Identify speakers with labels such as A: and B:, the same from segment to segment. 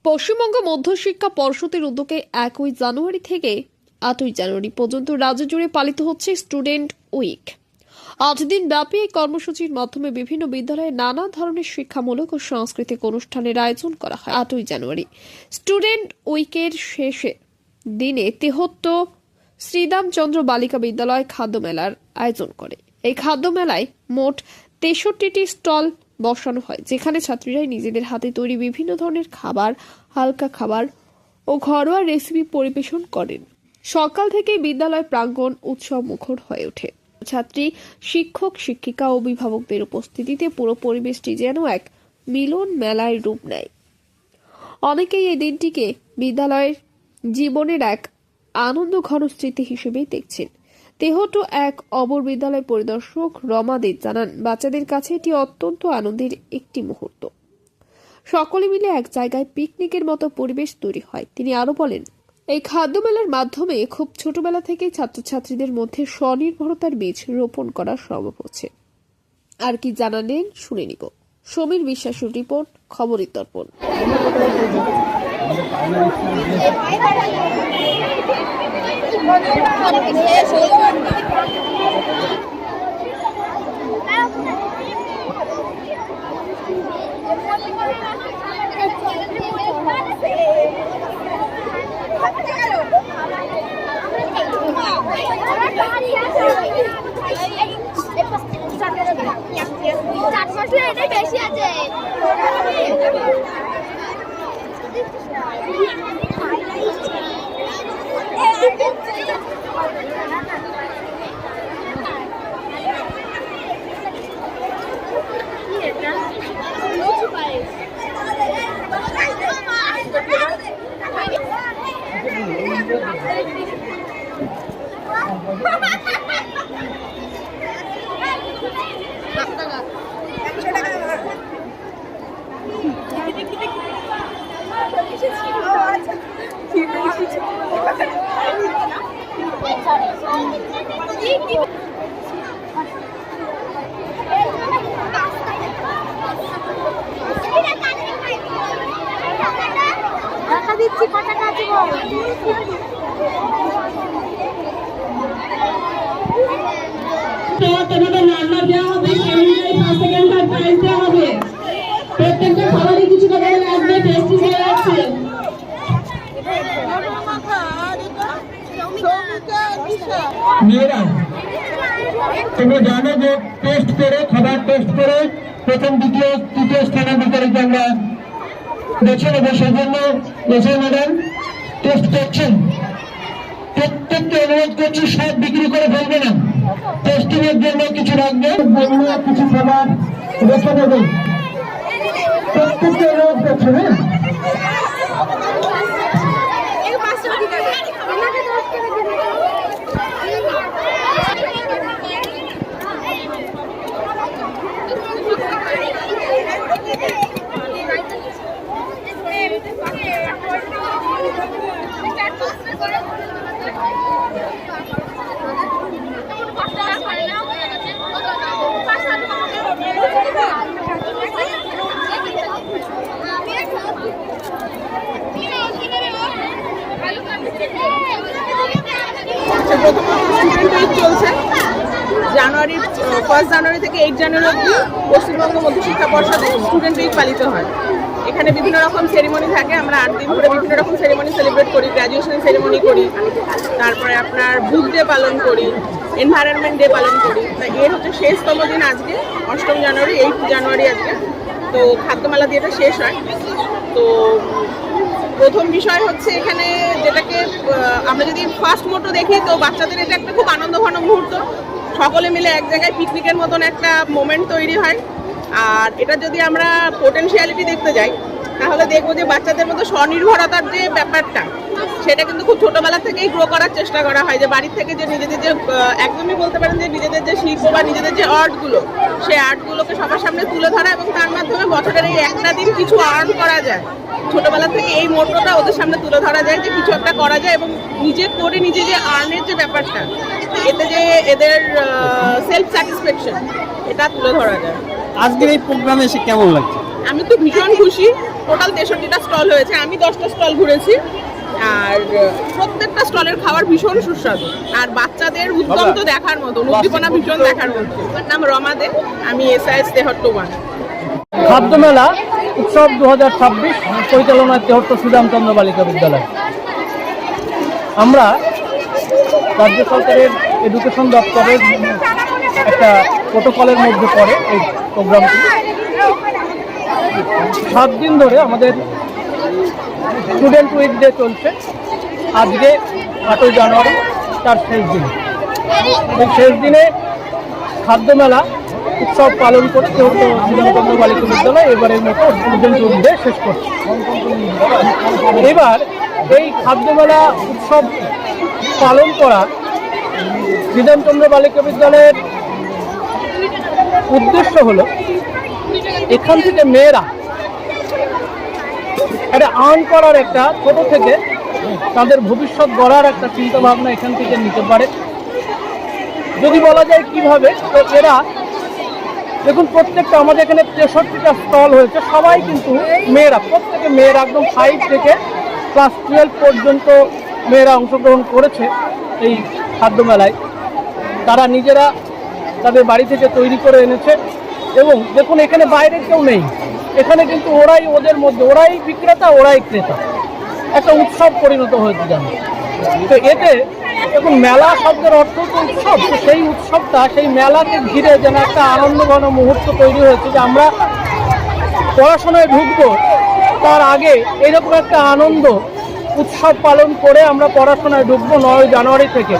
A: পশ্চিমবঙ্গ মধ্যশিক্ষা পর্ষদের উদ্যোগে 1 জানুয়ারি থেকে 8 জানুয়ারি পর্যন্ত রাজ্য জুড়ে পালিত হচ্ছে স্টুডেন্ট উইক। 8 দিন ব্যাপী এই কর্মসূচির মাধ্যমে বিভিন্ন বিদ্যালয়ে নানা ধরনের শিক্ষামূলক ও সাংস্কৃতিক অনুষ্ঠানের আয়োজন করা হয়। 8 জানুয়ারি স্টুডেন্ট উইকের শেষে দিনে তেহট্ট শ্রীরামচন্দ্র বালিকা বিদ্যালয় খাদ্য মেলার আয়োজন করে। এই খাদ্য মেলায় মোট 63টি স্টল বসানো হয়, যেখানে ছাত্রীরাই নিজেদের হাতে তৈরি বিভিন্ন ধরনের খাবার, হালকা খাবার ও ঘরোয়া রেসিপি পরিবেশন করেন। সকাল থেকে বিদ্যালয় প্রাঙ্গণ উৎসব মুখর হয়ে ওঠে। ছাত্রী, শিক্ষক, শিক্ষিকা ও অভিভাবকদের উপস্থিতিতে পুরো পরিবেশটি যেন এক মিলন মেলায় রূপ নেয়। অনেকেই এই দিনটিকে বিদ্যালয়ের জীবনের এক আনন্দ ঘন স্মৃতি হিসেবেই দেখছেন। তেহট্ট এক অবর বিদ্যালয় পরিদর্শক রমা দে জানান, বাচ্চাদের কাছে এটি অত্যন্ত আনন্দের একটি মুহূর্ত। সকলে মিলে এক জায়গায় পিকনিকের মতো পরিবেশ তৈরি হয়। তিনি আরো বলেন, এই খাদ্য মেলার মাধ্যমে খুব ছোটবেলা থেকেই ছাত্রছাত্রীদের মধ্যে স্বনির্ভরতার বীজ রোপণ করা সম্ভব হচ্ছে। আর কি জানালেন শুনে নিব। সমীর বিশ্বাসের রিপোর্ট, খবরের দর্পণ।
B: বেশি আছে টাকা দিচ্ছি, কত টাকা দিব?
C: তোমাদের রান্না দেওয়া হবে, ফার্স্ট সেকেন্ড থার্ড প্রাইজ দেওয়া হবে। প্রত্যেকটা খাবারই কিছু না কিছু লাগবে, টেস্টি হয়ে যাচ্ছে। মেয়েরা তোমরা জানো যে টেস্ট করে খাবার টেস্ট করে প্রথম, দ্বিতীয়, তৃতীয় স্থানাধিকারীকে আমরা বেছে নেবো। সেজন্য ম্যাডাম টেস্ট করছেন। প্রত্যেককে অনুরোধ করছি, সব বিক্রি করে ফেলবে না, টেস্টিং এর জন্য কিছু রাখবে, কিছু খাবার রেখে দেবে। প্রত্যেককে অনুরোধ করছে। হ্যাঁ,
D: চলছে জানুয়ারি 1 জানুয়ারি থেকে 8 জানুয়ারি অবধি পশ্চিমবঙ্গ মধ্যশিক্ষা পর্ষদের স্টুডেন্ট উইক পালিত হয়। এখানে বিভিন্ন রকম সেরিমনি থাকে। আমরা 8 দিন ধরে বিভিন্ন রকম সেরিমনি সেলিব্রেট করি। গ্র্যাজুয়েশন সেরিমনি করি, তারপরে আপনার বুক ডে পালন করি, এনভায়রনমেন্ট ডে পালন করি। এর হচ্ছে শেষতম দিন আজকে, 8 জানুয়ারি, 8 জানুয়ারি আজকে। তো খাদ্যমেলা দিয়ে এটা শেষ হয়। তো প্রথম বিষয় হচ্ছে এখানে যেটাকে আমরা যদি ফার্স্ট মোটো দেখি, তো বাচ্চাদের এটা একটা খুব আনন্দঘন মুহূর্ত। সকলে মিলে এক জায়গায় পিকনিকের মতন একটা মোমেন্ট তৈরি হয়। আর এটা যদি আমরা পোটেনশিয়ালিটি দেখতে যাই, তাহলে দেখবো যে বাচ্চাদের মধ্যে স্বনির্ভরতার যে ব্যাপারটা, সেটা কিন্তু খুব ছোটবেলা থেকেই গ্রো করার চেষ্টা করা হয়। যে বাড়ির থেকে যে নিজেদের যে একদমই বলতে পারেন যে নিজেদের যে শিল্প বা নিজেদের যে আর্টগুলো, সেই আর্টগুলোকে সবার সামনে তুলে ধরা এবং তার মাধ্যমে বছরের এই একটা দিন কিছু আর্ন করা যায়। ছোটবেলা থেকে এই মোটোটা ওদের সামনে তুলে ধরা যায় যে কিছু একটা করা যায় এবং নিজে করে নিজে যে আর্নের যে ব্যাপারটা, এতে যে এদের সেলফ স্যাটিসফ্যাকশন, এটা তুলে ধরা যায়।
E: আজকের এই প্রোগ্রামে এসে কেমন লাগছে?
D: আমি তো ভীষণ খুশি। টোটাল 63টা স্টল হয়েছে, আমি 10টা স্টল ঘুরেছি। আর প্রত্যেকটা স্টলের খাবার ভীষণ সুস্বাদু, আর বাচ্চাদের উদ্যম তো দেখার মতো, উদ্দীপনা ভীষণ দেখার মতো। আমার নাম রমা দে, আমি SIS 73
E: খাদ্য মেলা উৎসব 2026 পরিচালনায় তেহট্ট শ্রীরামচন্দ্র বালিকা বিদ্যালয়। আমরা রাজ্য সরকারের এডুকেশন দপ্তরের একটা প্রোটোকলের মধ্যে পড়ে এই প্রোগ্রামটি। 7 দিন ধরে আমাদের স্টুডেন্ট উইক ডে চলছে। আজকে 8ই জানুয়ারি, তার শেষ দিন। এই শেষ দিনে খাদ্য মেলা উৎসব পালন করে তেহট্ট শ্রীরামচন্দ্র বালিকা বিদ্যালয় এবারের মতো স্টুডেন্ট উইক ডে শেষ করছে। এবার এই খাদ্য মেলা উৎসব পালন করা শ্রীরামচন্দ্র বালিকা বিদ্যালয়ের উদ্দেশ্য হলো এখান থেকে মেয়েরা একটা আর্ন করার, একটা ছোট থেকে তাদের ভবিষ্যৎ গড়ার একটা চিন্তা ভাবনা এখান থেকে নিতে পারে। যদি বলা যায় কিভাবে, তো এরা দেখুন, প্রত্যেকটা আমাদের এখানে 63টা স্টল হয়েছে, সবাই কিন্তু মেয়েরা, প্রত্যেকে মেয়েরা, একদম 5 থেকে ক্লাস 12 পর্যন্ত মেয়েরা অংশগ্রহণ করেছে এই খাদ্য মেলায়। তারা নিজেরা তাদের বাড়ি থেকে তৈরি করে এনেছে এবং দেখুন এখানে বাইরে কেউ নেই, এখানে কিন্তু ওরাই ওদের মধ্যে, ওরাই বিক্রেতা, ওরাই ক্রেতা, একটা উৎসব পরিণত হয়েছে জানো। তো এতে দেখুন, মেলা শব্দের অর্থ তো উৎসব, তো সেই উৎসবটা, সেই মেলাকে ঘিরে যেন একটা আনন্দঘন মুহূর্ত তৈরি হয়েছে যে আমরা পড়াশোনায় ঢুকবো তার আগে এইরকম একটা আনন্দ উৎসব পালন করে আমরা পড়াশোনায় ঢুকবো 9 জানুয়ারি থেকে।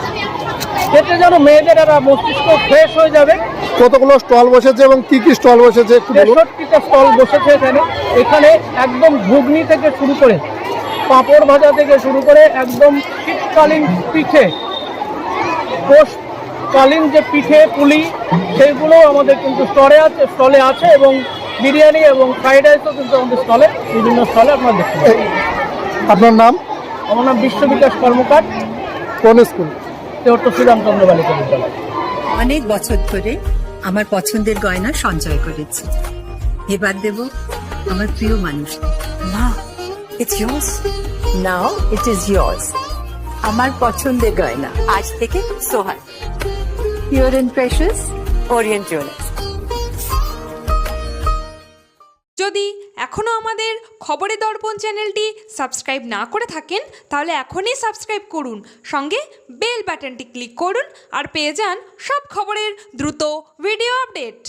E: এতে যেন মেয়েদের একটা মস্তিষ্ক ফ্রেশ হয়ে যাবে।
F: কতগুলো স্টল বসেছে এবং কি কি স্টল বসেছে?
E: 63টা স্টল বসেছে এখানে। এখানে একদম ঘুগনি থেকে শুরু করে, পাঁপড় ভাজা থেকে শুরু করে, একদম শীতকালীন পিঠে, পোষকালীন যে পিঠে পুলি, সেইগুলো আমাদের কিন্তু স্টলে আছে এবং বিরিয়ানি এবং ফ্রাইড রাইসও কিন্তু আমাদের স্টলে, বিভিন্ন স্টলে আপনারা দেখতে পাবেন।
F: আপনার নাম?
E: আমার নাম বিশ্ববিকাশ কর্মকার,
F: কোন স্কুল?
E: তেহট্ট শ্রীরামচন্দ্র বালিকা বিদ্যালয়।
G: অনেক বছর ধরে আমার পছন্দের গয়না সঞ্চয় করেছি, এবার দেব আমার প্রিয় মানুষ। না, it's yours. Now it is yours. আমার পছন্দের গয়না আজ থেকে Sohan, pure and precious, orient jewellers.
H: যদি এখনও আমাদের খবরের দর্পণ চ্যানেলটি সাবস্ক্রাইব না করে থাকেন তাহলে এখনই সাবস্ক্রাইব করুন, সঙ্গে বেল বাটনটি ক্লিক করুন আর পেয়ে যান সব খবরের দ্রুত ভিডিও আপডেট।